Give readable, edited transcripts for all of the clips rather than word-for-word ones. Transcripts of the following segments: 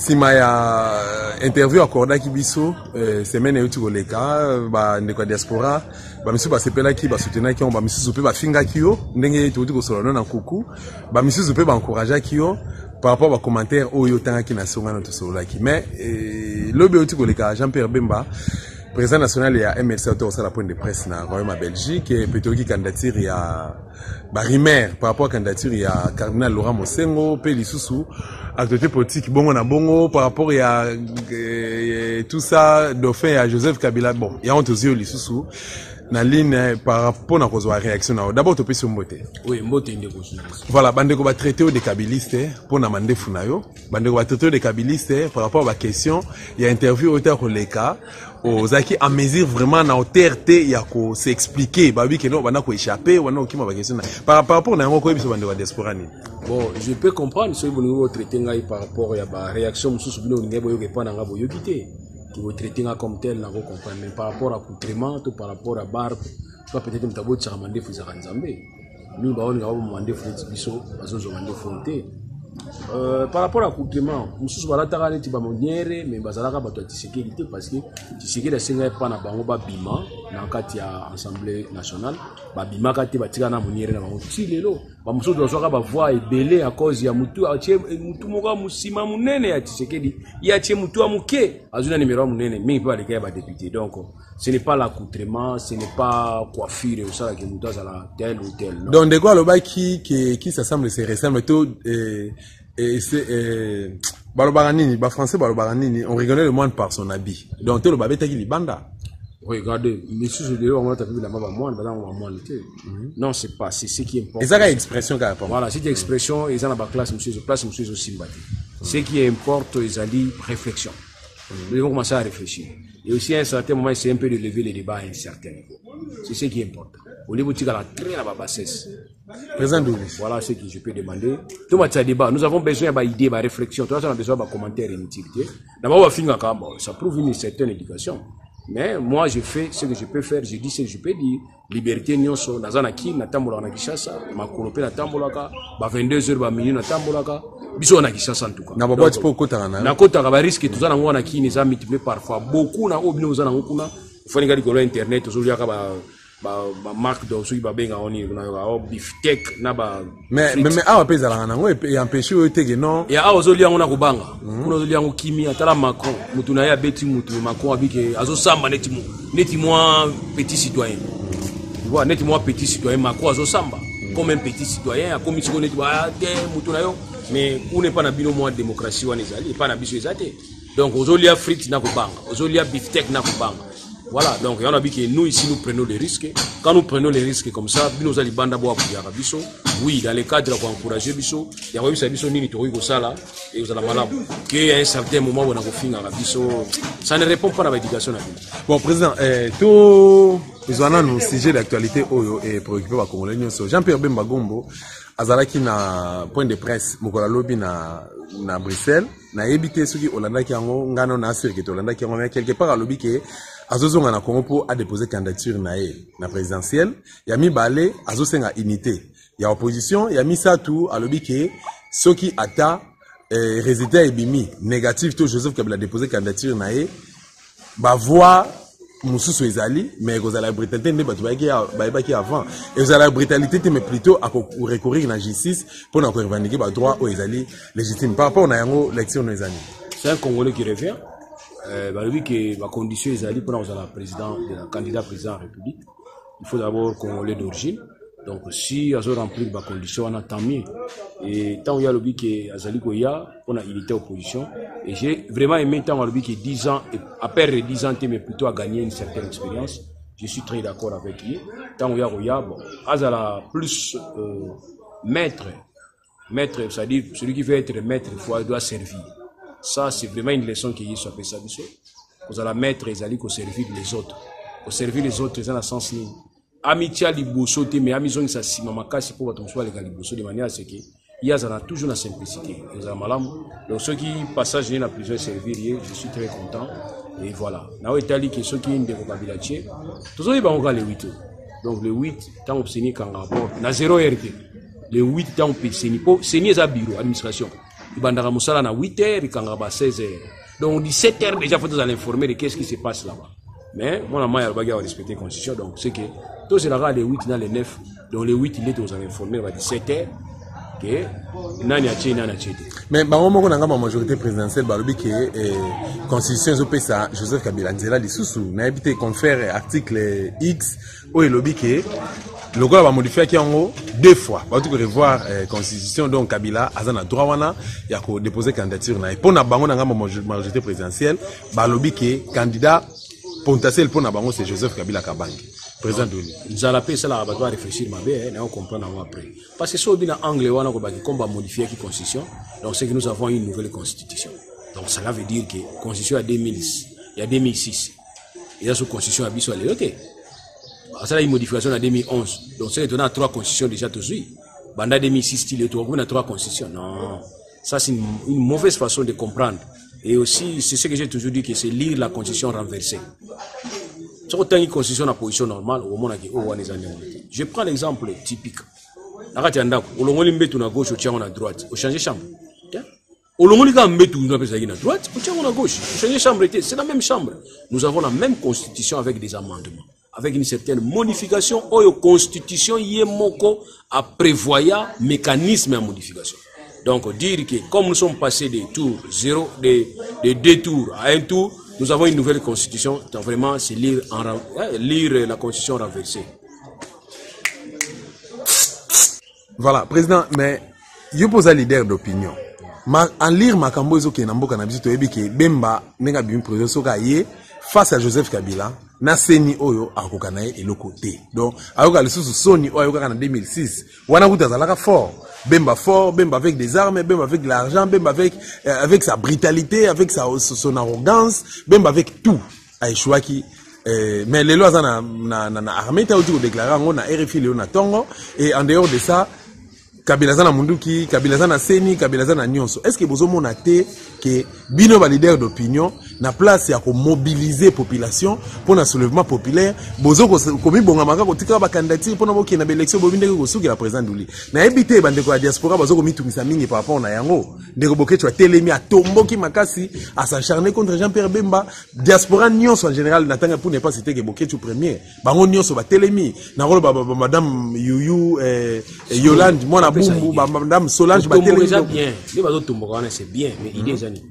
sima ya interview akorda ki biso semaine euti koleka ba ndeko diaspora ba misu ba sepela ki ba soutenir ki on ba misu pe ba finga ki yo ndenge tuti ko solo na kuku ba misu pe ba encourager ki yo par rapport à commentaires oyo tanga ki na songa na to solo ki mais lobe euti koleka Jean-Pierre Bemba président national ya MLC auto ça la point de presse na Royaume Belgique et plutôt qui candidature ya Barimer par rapport à candidature ya cardinal Laurent Mosengo pe lisusu activité politique bongo na bongo par rapport à tout ça dauphin à Joseph Kabila bon il y a ontozio lisusu na ligne par rapport à cause réaction d'abord topé sur mbote oui mbote ndeko voilà bandeko ba traiter des kabilistes pour na mandefu na yo bandeko ba traiter des kabilistes par rapport à la question il y a interview auteur koleka aux acquis à mesure vraiment na hauteur te ya ko s'expliquer babi que non bana ko échapper wana okima ba question par rapport na ngo ko biso bandeko ba diaspora ni bon je peux comprendre ce que vous traiter ngai par rapport à la réaction mususu bino ngebo yo ke pana ngabo yo kité qui vous traiter comme tel na comprendre mais par rapport à accoutrement tout par rapport à barbe soit peut-être mtabo tsaka mandefu za kanzambe nous ba on ngabo mandefu biso bazozo mandefu nte par rapport à accoutrement mususu balataka neti ba moniere mais bazalaka bato ya sécurité parce que sécurité singa pa na bango ba bima na kati ya assemblée nationale ba bima kati batika na moniere na bango tilelo ba mususu dozoka ba voix ebele à cause ya mutu atie mutu moka musima munene ya Tshisekedi ya atie mutu amuke azuna numéro munene mingi pa les ba député donc ce n'est pas l'accoutrement ce n'est pas coiffure ça que mutu azala tel ou tel non? Donc de quoi le bas qui s'assemble se ressemble tout et c'est balobaranini ba français balobaranini on rigolait le monde par son habit donc te le babeta qui libanda. Regardez, monsieur, je dirais, on va taper la main à moi, non, c'est pas, c'est ce qui est important. Et ça, c'est l'expression qu'il y a. Voilà, c'est l'expression, ils ont la classe, monsieur, je place, monsieur, je sympathie. Ce qui importe, ils ont dit réflexion. Nous devons commencer à réfléchir. Et aussi, à un certain moment, c'est un peu de lever les débats à un certain niveau. C'est ce qui importe. Au niveau de la très la bassesse. Président Doulis. Voilà ce que je peux demander. Tout le monde débat. Nous avons besoin d'idées, de réflexion. Tout le monde a besoin de commentaires et d'utilité. D'abord, ça prouve une certaine éducation. Mais moi, je fais ce que je peux faire, je dis ce que je peux dire. Liberté, nyonso, nazanaki, natambola na Kishasa, makolope natambolaka, ba 22h, ba minuit natambolaka, biso na Kishasa en tout cas. Na baba tu peux kota na. Na kota ka ba risque tout ça na ngwana ki neza multiplier parfois beaucoup na obino za na ngukuna. Foni ngali ko internet ozolia ka ba marque de ceux qui va bien on y na beefsteak na ba mais awa pesa la nango et empêcher o tege non ya awa ozolia ngona kubanga kuna ozolia ngo kimi atala Macron mutu na ya beti mutu Macron abike azosamba neti moi petit citoyen tu vois neti moi petit citoyen Macron azosamba comme un petit citoyen a comme siko neti ba te mutu na yo mais on n'est pas na bino moi démocratie wana ezali pas na biso ezate donc ozolia frites na kubanga ozolia beefsteak na kubanga. Voilà, donc on a dit que nous ici nous prenons les risques. Quand nous prenons les risques comme ça, nous allons banda boire pour biso. Oui, dans les cadres pour encourager biso, il y a eu ça biso nini tori ko sala et vous allez malade. Que à un certain moment on a finir la biso, ça ne répond pas à l'éducation na biso. Bon président, tout ils ont un sujet d'actualité oyo et préoccupé par Congolais nyonso. Jean-Pierre Bemba Gombo azalaki na point de presse mokola lobby na Bruxelles, na ebité soki Olanda ki yango ngano na asir ke Olanda ki yango mais quelque part à lobby ke azozonga na Congo pour a déposer candidature na présidentielle ya mibale azosenga unité ya opposition ya misatu alobi ke soki ata résultat ebimi négatif to Joseph Kabila déposer candidature ba voix mususu ezali mais vous la brutalité ne ba ki avant et vous la brutalité mais plutôt à recourir na justice pour na revendiquer ba droit au ezali légitime par rapport na yango l'élection no ezali. C'est un Congolais qui revient. Oui, que la condition est allée pour la président, le candidat président de la République. Il faut d'abord Congolais d'origine. Donc, si ils ont rempli la condition, on a tant mieux. Et tant qu'il y a le but que Azali Koya, on a unité opposition. Et j'ai vraiment aimé tant le but que 10 ans, après 10 ans, mais plutôt à gagner une certaine expérience. Je suis très d'accord avec lui. Tant qu'il y a Koya, bon, Azala plus maître, c'est-à-dire celui qui veut être maître, il doit servir. Ça, c'est vraiment une leçon qui est sur ça. Vous allez mettre les alliés au servir les autres. Au servir les autres, c'est dans le sens où amitié liboso, mais amison ça si maman casse pour votre choix les liboso de manière à ce que il y a toujours la simplicité. Donc ceux qui passent à plusieurs servir, je suis très content. Et voilà. Now Italie qui ceux qui ont des vocabulaires, tous les banques les 8. Donc le 8 tant obtenu qu'en rapport, na 0 RT. Le 8 tant obtenu pour signer sa bureau administration. Ibandara Moussala na 8h, il kangaba 16h. Donc 17h déjà faut nous informer de qu'est-ce qui se passe là-bas. Mais mon ami a respecté la constitution, donc c'est que tous ces là les 8 dans les 9, donc les 8 il est aux informer à 17h que nani a tché. Mais bango moko na ngamba majorité présidentielle balobi que constitution zo pesa Joseph Kabila nzela lisusu na habité confère article X o elobi que le gars va modifier qui en haut 2 fois. Va tout revoir constitution donc Kabila azana droit wana ya ko déposer candidature na pour na bango na ngamba majorité présidentielle balobi que candidat potentiel pour na bango c'est Joseph Kabila Kabange président de l'Union. Nous allons payer ça là va réfléchir ma bien et on comprendre après parce que so bien anglais wana ko ba comme va modifier qui constitution donc c'est que nous avons une nouvelle constitution. Donc cela veut dire que constitution à 2006 il y a 2006 il y a sous constitution à biso à l'été. Ça, une modification en 2011. Donc, c'est que tu as 3 constitutions déjà tout de suite. En 2006, il y a 3 constitutions. Non. Ça, c'est une mauvaise façon de comprendre. Et aussi, c'est ce que j'ai toujours dit, que c'est lire la constitution renversée. Si on a une constitution en position normale, je prends l'exemple typique. On a à gauche, on a à droite. On change de chambre. On a à droite, on a à gauche. On change de chambre. C'est la même chambre. Nous avons la même constitution avec des amendements. Avec une certaine modification, ou constitution yemoko a prévoyant mécanisme de modification. Donc, dire que comme nous sommes passés des tours 0, de 2 tours à 1 tour, nous avons une nouvelle constitution. Donc, vraiment, c'est lire la constitution renversée. Voilà, président, mais je pose un leader d'opinion. En lire ma cambozo qui est en boka nabisi to ebi ke Bemba nenga bimi président soka ye face à Joseph Kabila. Na seni oyo akokanaye eloko te. Donc ayoka lisusu soni oyo ayoka na 2006 wana kuta zalaka fort, Bemba avec des armes, Bemba avec de l'argent, Bemba avec sa brutalité, avec son arrogance, Bemba avec tout a échoué qui mais les lois na armée ta outi déclarer ngo na RFI Léon na Tongo et en dehors de ça Kabila zana munduki, Kabila zana seni, Kabila zana nyonso. Est-ce que vous avez noté que bino ba leader d'opinion na place ya ko mobiliser population pour un soulèvement populaire, bozo ko mi bonga maka ko tika ba candidature pour na boki na élection bo bindeko ko suki la président Douli. Na ebité bande ko diaspora bozo ko mi tumisa mingi par rapport na yango. Ndeko boke tu a telemi a tomboki makasi à s'acharner contre Jean-Pierre Bemba, diaspora nyonso en général natanga pour ne pas citer que boke tu premier. Bango nyonso ba telemi na rolo madame Yuyu Yolande moi Bumbu, madame Solange, bien. C'est bien, mais idée zani.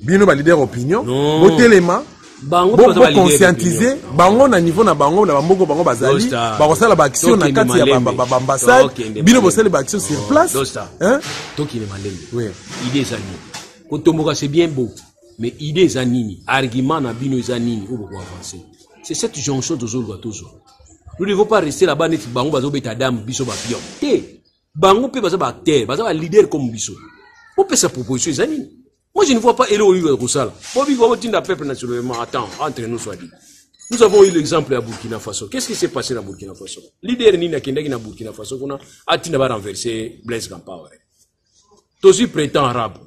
Bien nous leader opinion. Bon téléma. Bango conscientiser. Bango na niveau na bango na bamboko bango bazali. Bango sala ba action na kati ya ambassade. Bino bosala ba action sur place. Hein? Donc il est malin. Oui. Idée zani. Kotomboka c'est bien beau, mais idée zani, argument na bino zani ou pour avancer. C'est cette jonction de zolo toujours. Nous ne devons pas rester là-bas net bango bazo beta dame biso ba pion. Té bango pe bazo ba acteur, bazo ba leader comme biso. On peut sa proposition zani. Moi je ne vois pas Elo Olivier Roussala. Bobi go tinda peuple naturellement attends entre nous soit dit. Nous avons eu l'exemple à Burkina Faso. Qu'est-ce qui s'est passé dans Burkina Faso? Leader ni na kendaki na Burkina Faso kuna atinda ba renverser Blaise Compaoré. Tosi prétend arabe.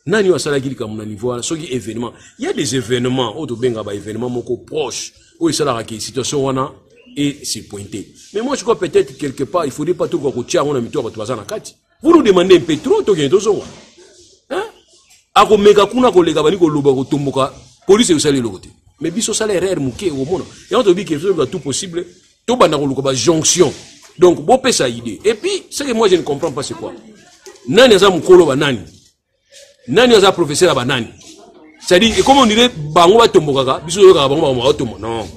Nani wasala gili comme na niveau soki événement. Il y a des événements auto benga ba événement moko proche où il sala ki situation wana et c'est pointé. Mais moi, je crois peut-être quelque part, il ne faudrait pas tout qu'on tient on a mis toi à la carte. Vous nous demandez un peu trop, tu gagnes hein? Ako mega kuna ko lega bani ko loba ko tomboka, police est aussi le côté. Mais biso salaire rare mouké au monde. Et on te dit que c'est tout possible, tout bana ko loba jonction. Donc, bon peut ça idée. Et puis, ce que moi je ne comprends pas c'est quoi? Nani aza mukolo ba nani? Nani aza professeur ba nani? C'est-à-dire, et comment on dirait bango ba tomboka, biso yo ka bango ba tombo. Non.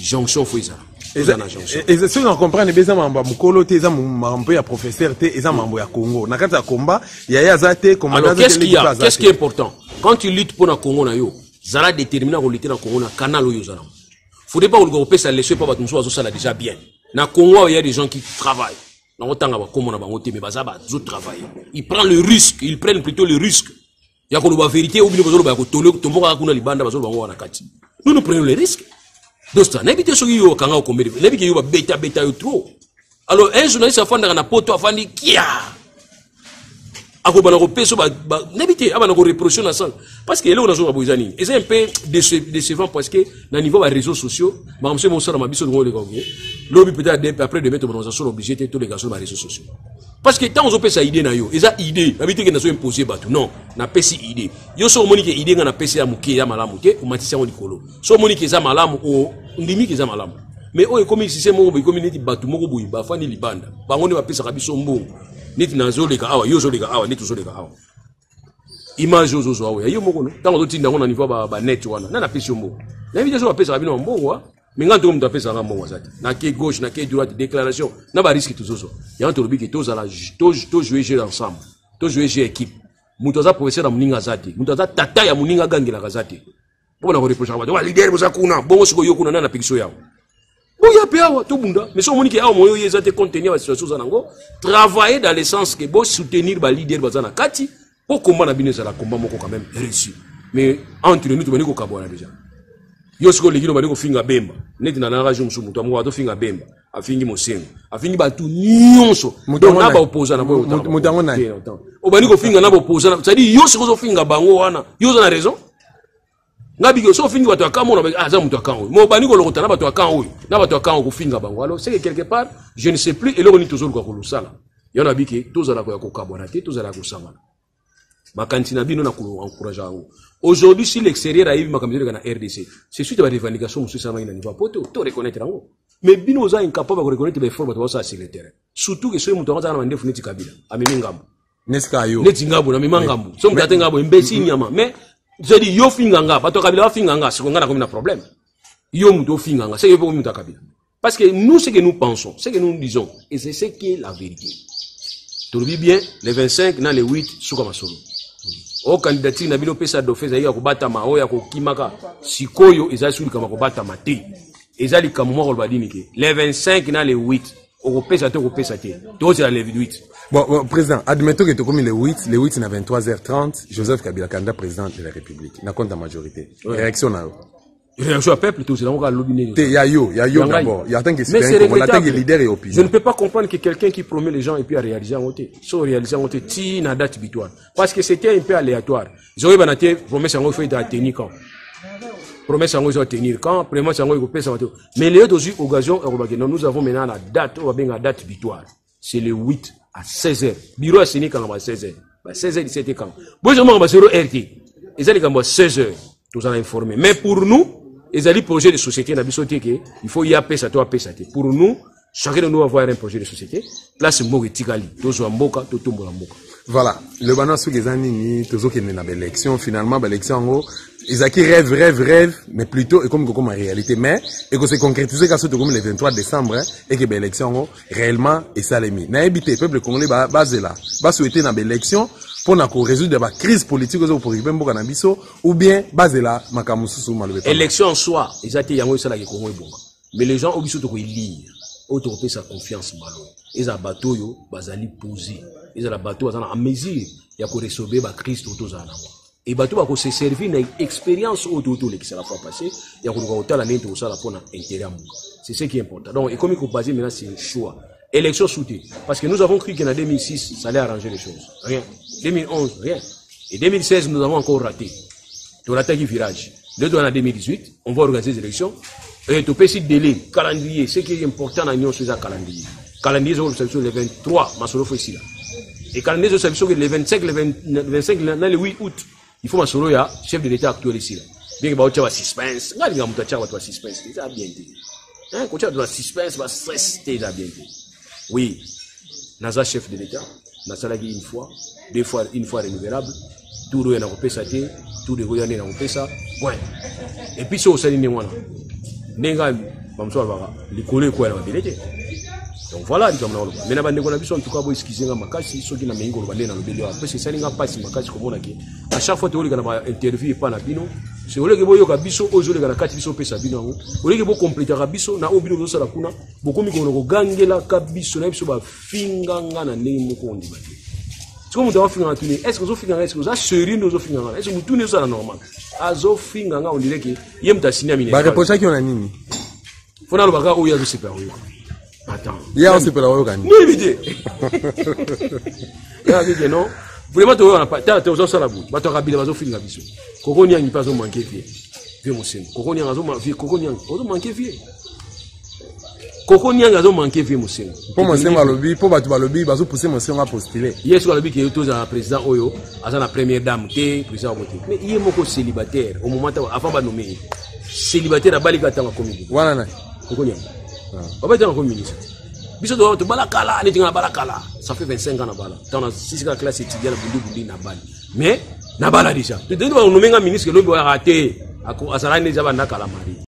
Jonction faut ça. Et ceux qui comprennent bien, mambo mukolo te, ça mambo ya professeur te, et ça mambo ya Congo. Na kata komba, ya zate commandant. Alors qu'est-ce qu'il y a? Qu'est-ce qui est important? Quand tu luttes pour na Congo na yo, zala déterminé à lutter na Congo na canal yo zala. Faudrait pas que ça laisse pas battre nous ça déjà bien. Na Congo il y a des gens qui travaillent. Na otanga ba comme na bango te mais baza ba zo travailler. Ils prennent le risque, ils prennent plutôt le risque. Ya ko ba vérité ou bien bazo ba ko tolo tomboka kuna libanda bazo bango na kati. Nous prenons le risque. Dosta, n'habitez sur yo kanga au combien n'habitez yo beta yo trop. Alors un journaliste a fait na poto a fait kia. akobana ko peso ba n'habité abana ko reprocher na sang parce que là on a zo boizani et c'est un peu décevant parce que na niveau des réseaux sociaux ba monsieur mon sœur ma biso ngo le gongé lobby peut-être après de mettre dans sont obligé tous les gars sur les réseaux sociaux parce que tant on peut ça idée na yo eza idée n'habité que na so imposer batou non na pesi idée yo so monique idée nga na pesi ya muke ya malamu te o matisa on likolo so monique eza malamu o ndimi eza malamu mais oyo comme si c'est mon community batou moko boyi ba fani libanda bango ne ba pesa kabiso mbongo niti nazoleka awa yo zoleka awa niti zoleka awa image yo zozo awa yo moko no tango totinda ngona niveau ba net wana na pesi mbongo na vidéo zo pesa kabino mbongo mais quand on doit pesa mbongo zati na ke gauche na ke droite déclaration na ba risque tuzozo ya to lobiki to zala to jouer ensemble to jouer équipe muto za professeur na muninga zati muto za tata ya muninga gangela kazati bona ko reprocher ba wa leader boza kuna bongo siko yo kuna na pikiso yao boya pe awa to bunda mais so moniki awa moyo yeza te contenir la situation za nango travailler dans le sens que bo soutenir ba leader bazana kati pour combat na bino za la combat moko quand même réussi mais entre nous to bani ko kabona déjà yo siko ligino bani ko finga bemba neti na nanga jomu muto amu to finga bemba afingi mosengo afingi batu nyonso donc na ba opposer na boyo mutango na o bani ko finga na ba opposer ça dit yo siko zo finga bango wana yo za na raison ngabi yo so fingi bato akamo na aza muto akango mo bani ko lokota na bato akango na bato akango ko finga bango alors c'est que quelque part je ne sais plus et là on est toujours ko lusala yo na biki tozala ko yakokabona te tozala ko sangana makantina bino na ko encourager ango aujourd'hui si l'extérieur a eu makamizero na RDC c'est suite à la revendication monsieur sama ina niveau poto to reconnaître ango mais bino za incapable de reconnaître les formes de ça sur le terrain surtout que so muto ngaza na mandefu neti kabila amemi ngambo neska yo neti ngambo na memi ngambo so mtate ngambo imbesi nyama mais je dis yo finganga bato kabila wa finganga c'est qu'on a comme un problème yo muto finganga c'est yo muto kabila parce que nous ce que nous pensons ce que nous disons et c'est ce qui est la vérité tout le bien les 25 dans les 8 suka masolo o candidature na bino pesa d'office ya ko batama o ya ko kimaka sikoyo ezasuli kama ko batama te ezali kama mo ko badini ke les 25 dans les 8 au pesa te ko pesa te to c'est les 8. Bon, président, admettons que tu as commis les 8 à 23h30, Joseph Kabila, candidat président de la République, n'a compte la majorité. Réaction à eux. Réaction à peuple, tout c'est là lobby. Il y a yo d'abord. Il y a tant que c'est leader et opinion. Je ne peux pas comprendre que quelqu'un qui promet les gens et puis à réaliser en côté. Sans réaliser en côté, ti na date victoire. Parce que c'était un peu aléatoire. Ils ont eu promesse en fait à tenir quand. Promesse en fait à tenir quand. Promesse en fait à mais les autres occasions, nous avons maintenant la date, on va bien la date victoire. C'est le 8 à 16h. Bureau à signé quand on va 16h. 16h, 17h quand. Bon, je m'en vais sur RT. Ils allaient quand on 16h. Tout ça informé. Mais pour nous, ils allaient projet de société, il faut y appeler ça, toi, appeler ça. Pour nous, chacun de nous avoir un projet de société. Là, c'est Mboka Tigali. Tozo Mboka, Toto Mboka. Voilà. Le banan sous les années, Tozo qui est dans l'élection, finalement, l'élection, en gros, ils ont qui rêve, mais plutôt, et comme en réalité, mais, et que c'est concrétisé quand c'est comme le 23 décembre, et que l'élection, réellement, et ça l'est mis. N'a évité, le peuple congolais, basé là, souhaiter dans l'élection, pour résoudre la crise politique pour ou bien basé là, élection en soi, ils ont été mais les gens ont besoin de lire, ont sa confiance malo. Ils ont bateau yo, bazali posé. Ils ont bateau en mesure, il y a pour résoudre la crise autour de et bateau va se servir d'une expérience autour de qui s'est la fois passée, il y a pour la nette au sala pour intérêt. C'est ce qui est important. Donc, et comme il faut baser maintenant, c'est un choix. Élection soutenue. Parce que nous avons cru qu'en 2006, ça allait arranger les choses. Rien. 2011, rien. Et 2016, nous avons encore raté. On a attaqué virage. En 2018, on va organiser les élections. Et tout petit délai, calendrier, ce qui est important dans l'union, c'est le calendrier. Calendrier, c'est le 23, Masolo fait ici là. Et calendrier, c'est le 25, le 25, le 8 août. Il faut Masolo, chef de l'État actuel ici là. Bien que tu aies suspense. Regarde, tu as suspense. C'est bien dit. Hein, quand tu as suspense, tu as stress, c'est bien dit. Oui, Naza chef de l'État, Naza l'a dit une fois, deux fois, une fois renouvelable, tout le monde a repéré ça, tout le monde a repéré ça, ouais. Et puis c'est au sein de nous, Nenga, les collègues qui ont été. Donc voilà, mais na bande kona biso en tout cas bo excuser makasi soki na mengo lo bande na lobeli wa parce que ça linga passe makasi ko mona ke à chaque fois to olika na interview pa na bino c'est oleke bo yoka biso ozoleka na kati biso pesa bino ngo oleke bo compléter biso na obino bo sala kuna bo komi ko ko gangela ka biso na biso ba finganga na ndenge moko ndi ba siko mutu wa finga tuni est-ce que zo finga est-ce que za sérieux no zo finga est-ce que mutu ne ça normal azo finga nga on dirait que yem ta signer mine ba reproche qui on a nini fona lo baka o ya zo super yo. Attends. Il y a aussi pour la Wogani. Oui, vite. Il y a non. vraiment tu on a pas tu as ça la boue ba to kabila bazo finga biso koko nyangi pas zo manquer vie mosengo koko nyanga zo manquer koko nyanga zo manquer vie koko nyanga zo manquer vie mosengo pour mosengo alobi pour batu balobi bazo pousser mosengo à postuler yes ko alobi que tous un président oyo asa la première dame te président moté mais il est moko célibataire au moment avant ba nommer célibataire a bali katanga komidi wana na koko nyanga ba ba tanga komidi biso do to balakala ni tinga balakala ça fait 25 ans na bala dans la 6e classe étudiante bundi na bali mais na bala déjà de nous nommer un ministre que l'homme a raté à salani za bana kala mari